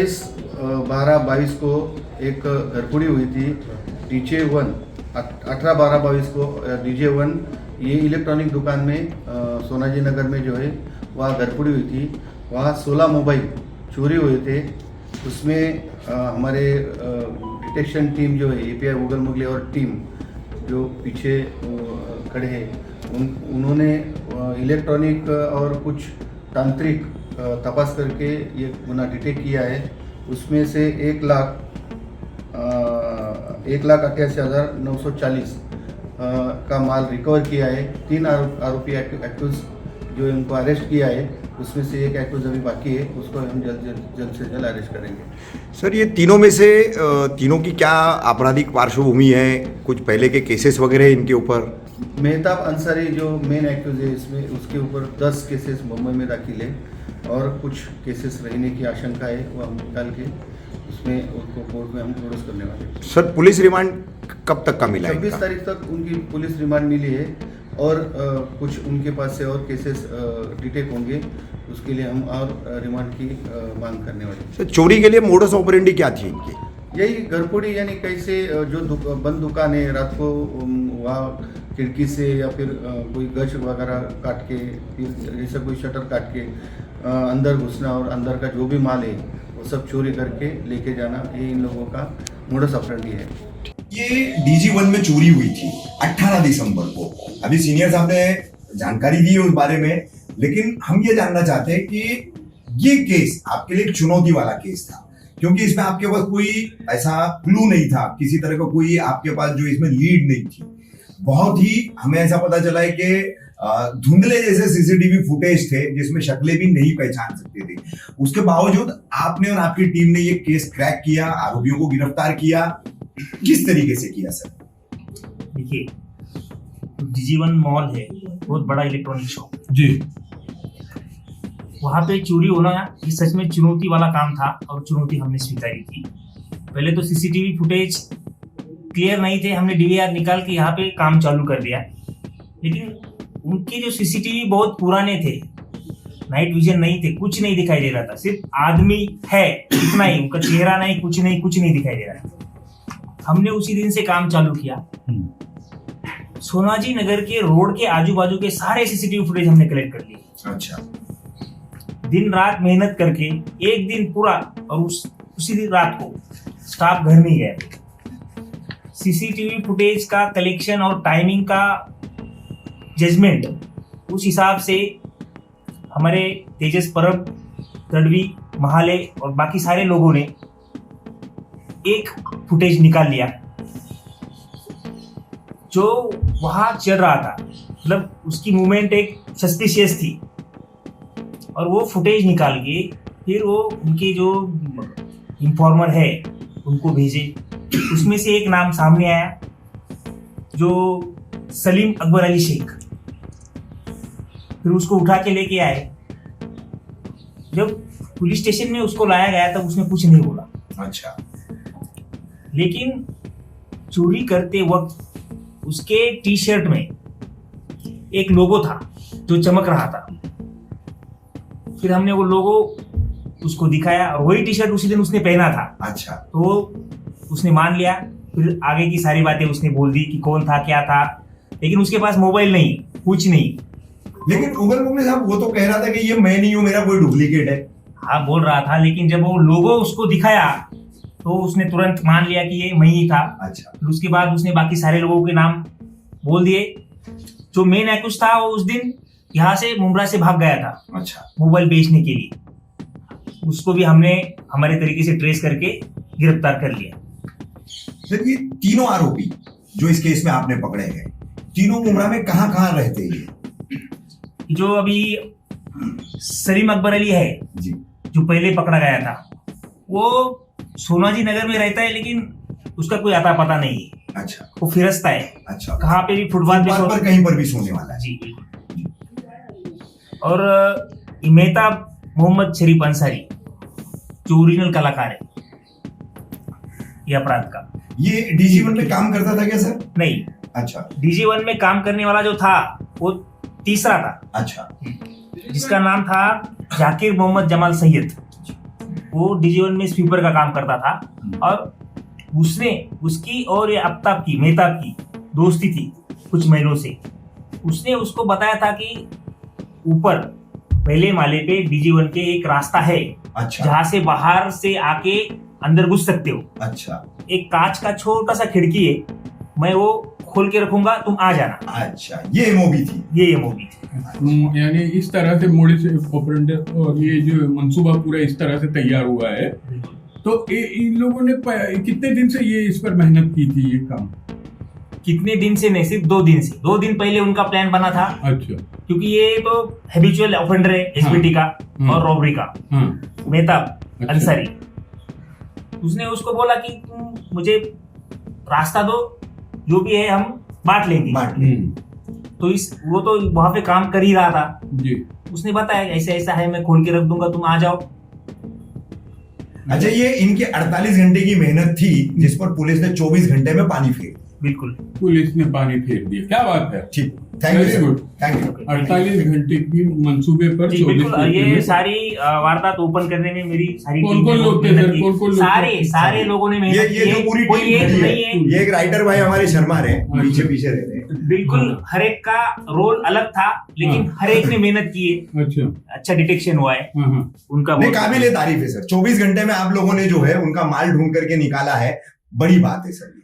28/12/22 को एक घरपुड़ी हुई थी DJ1। 18/12/22 को DJ1 ये इलेक्ट्रॉनिक दुकान में सोनाजी नगर में जो है वहाँ घरपुड़ी हुई थी। वहाँ 16 मोबाइल चोरी हुए थे। उसमें हमारे डिटेक्शन टीम जो है API गूगल मुगले और टीम जो पीछे खड़े हैं उन्होंने इलेक्ट्रॉनिक और कुछ तांत्रिक तपास करके ये गुना डिटेक्ट किया है। उसमें से 1,88,940 का माल रिकवर किया है। 3 आरोपी एक्यूज जो इनको अरेस्ट किया है, उसमें से एक एक्यूज अभी बाकी है, उसको हम जल्द से जल्द अरेस्ट करेंगे। सर, ये तीनों में से तीनों की क्या आपराधिक पार्श्वभूमि है? कुछ पहले के केसेस वगैरह हैं इनके ऊपर? मेहताब अंसारी जो मेन एक्यूज है इसमें, उसके ऊपर 10 केसेस मुंबई में दाखिल है और कुछ केसेस रहने की आशंका है। वो हम निकाल के उसमें उनको कोर्ट में हम प्रोड्यूस करने वाले हैं। सर, पुलिस रिमांड कब तक का मिला है? 26 तारीख तक उनकी पुलिस रिमांड मिली है और कुछ उनके पास से और केसेस डिटेक्ट होंगे, उसके लिए हम और रिमांड की मांग करने वाले हैं। सर, चोरी के लिए मोडस ऑपरेंडी क्या थी इनकी? यही घरपुड़ी, यानी कैसे जो बंद दुकान है रात को वहाँ खिड़की से या फिर कोई गच वगैरह काट के, फिर जैसे कोई शटर काट के अंदर घुसना और अंदर का जो भी माल है वो सब चोरी करके लेके जाना, ये इन लोगों का मोडस ऑपरेंडी है। ये DG1 में चोरी हुई थी 18 दिसंबर को। अभी सीनियर साहब ने जानकारी दी है उस बारे में, लेकिन हम ये जानना चाहते हैं कि ये केस आपके लिए एक चुनौती वाला केस था, क्योंकि इसमें आपके पास कोई ऐसा क्लू नहीं था, किसी तरह का कोई आपके पास जो इसमें लीड नहीं थी। बहुत ही हमें ऐसा पता चला है कि धुंधले जैसे CCTV फुटेज थे जिसमें शक्लें भी नहीं पहचान सकते थे। उसके बावजूद आपने और आपकी टीम ने ये केस क्रैक किया, आरोपियों को गिरफ्तार किया। किस तरीके से किया सर? देखिए, DG1 मॉल है, बहुत बड़ा इलेक्ट्रॉनिक शॉप जी। वहाँ पे चोरी होना ये सच में चुनौती वाला काम था और चुनौती हमने स्वीकारी की। पहले तो CCTV फुटेज क्लियर नहीं थे, हमने DVR निकाल के यहाँ पे काम चालू कर दिया। लेकिन उनके जो CCTV बहुत पुराने थे, नाइट विजन नहीं थे, कुछ नहीं दिखाई दे रहा था, सिर्फ आदमी है इतना ही, उनका चेहरा नहीं, कुछ नहीं दिखाई दे रहा था। हमने उसी दिन से काम चालू किया। सोनाजी नगर के रोड के आजू बाजू के सारे CCTV फुटेज हमने कलेक्ट कर लिए। अच्छा। दिन रात मेहनत करके एक दिन पूरा, और उसी दिन रात को स्टाफ घर नहीं गया। CCTV फुटेज का कलेक्शन और टाइमिंग का जजमेंट उस हिसाब से हमारे तेजस परब, तड़वी, महाले और बाकी सारे लोगों ने एक फुटेज निकाल लिया जो वहां चल रहा था, मतलब उसकी मूवमेंट एक सस्पिशियस थी, और वो फुटेज निकाल के फिर वो उनके जो इंफॉर्मर है उनको भेजे। उसमें से एक नाम सामने आया जो सलीम अकबर अली शेख। फिर उसको उठा के लेके आए। जब पुलिस स्टेशन में उसको लाया गया तब उसने कुछ नहीं बोला। अच्छा। लेकिन चोरी करते वक्त उसके T-शर्ट में एक लोगो था जो चमक रहा था। फिर हमने वो लोगो उसको दिखाया और वही T-शर्ट उसी दिन उसने पहना था। अच्छा। तो उसने मान लिया। फिर आगे की सारी बातें उसने बोल दी कि कौन था, क्या था, लेकिन उसके पास मोबाइल नहीं, कुछ नहीं। लेकिन गूगल मुगले साहब वो तो कह रहा था कि ये मैं नहीं हूं, मेरा कोई डुप्लीकेट है। हाँ, बोल रहा था, लेकिन जब वो लोगो उसको दिखाया तो उसने तुरंत मान लिया कि ये मैं ही था। अच्छा। फिर उसके बाद उसने बाकी सारे लोगों के नाम बोल दिए। जो मेन एक्यूज था वो उस दिन यहाँ से मुंब्रा से भाग गया था। अच्छा। मोबाइल बेचने के लिए। उसको भी हमने हमारे तरीके से ट्रेस करके गिरफ्तार कर लिया। सर, ये तीनों आरोपी जो इस केस में आपने पकड़े हैं, तीनों मुंब्रा में कहाँ रहते हैं? जो अभी सलीम अकबर अली है जी, जो पहले पकड़ा गया था, वो सोनाजी नगर में रहता है, लेकिन उसका कोई आता पता नहीं है। अच्छा। वो फिरस्ता है। अच्छा। कहाँ पे भी फुटपाथ पर कहीं पर भी सोने वाला है। जी। और मेहताब मोहम्मद शरीफ अंसारी जो ओरिजिनल कलाकार है ये अपराध का। ये DG1 में काम करता था क्या सर? नहीं। अच्छा। DG1 में काम करने वाला जो था वो तीसरा था। अच्छा। जिसका नाम था जाकिर मोहम्मद जमाल सैयद। वो DG1 में स्वीपर का काम करता था और उसने उसकी और ये आफ्ताब की मेहताब की दोस्ती थी कुछ महीनों से। उसने उसको बताया था कि ऊपर पहले माले पे DG1 के एक रास्ता है अच्छा जहां से बाहर से आके अंदर घुस सकते हो। अच्छा एक कांच का छोटा सा खिड़की है, मैं वो खोल के रखूंगा, तुम आ जाना। अच्छा ये एमओबी थी। ये मूवी यानी इस तरह से मोडिस ऑपरेंडी और ये जो मंसूबा पूरा इस तरह से तैयार हुआ है। तो इन लोगों ने कितने दिन से ये इस पर मेहनत की थी ये काम? कितने दिन से नहीं, सिर्फ 2 दिन से। 2 दिन पहले उनका प्लान बना था, अच्छा क्योंकि ये तो हैबिचुअल ऑफेंडर है SBT का और रॉबरी का। हाँ मेहताब अच्छा। अंसारी, उसने उसको बोला कि तुम मुझे रास्ता दो, जो भी है हम बांट लेंगे। तो वो तो वहां पे काम कर ही रहा था जी। उसने बताया ऐसा ऐसा है, मैं खोल के रख दूंगा, तुम आ जाओ। अच्छा ये इनके 48 घंटे की मेहनत थी जिस पर पुलिस ने 24 घंटे में पानी फेर दिया। बिल्कुल पुलिस ने पानी फेर दिया, क्या बात है। ठीक, thank Very you good. Thank you. 48 घंटे की मंसूबे पर जी 24 बिल्कुल। घंटे ये में सारी वारदात ओपन करने में मेरी सारी कौन टीम कौन ने लोग थे मेहनत सर? की। कौन कौन लोग थे? सारे लोगों ने मेहनत की ये है। जो पूरी कोई टीम एक खड़ी नहीं है, है। ये एक राइटर भाई हमारे शर्मा रहे पीछे पीछे रहते हैं। बिल्कुल हर एक का रोल अलग था, लेकिन हाँ। हर एक ने मेहनत की है। अच्छा अच्छा डिटेक्शन हुआ है हाँ उनका। नहीं बहुत- काबिल तारीफ है सर, 24 घंटे में आप लोगों ने जो है उनका माल ढूंढ करके निकाला है, बड़ी बात है सर।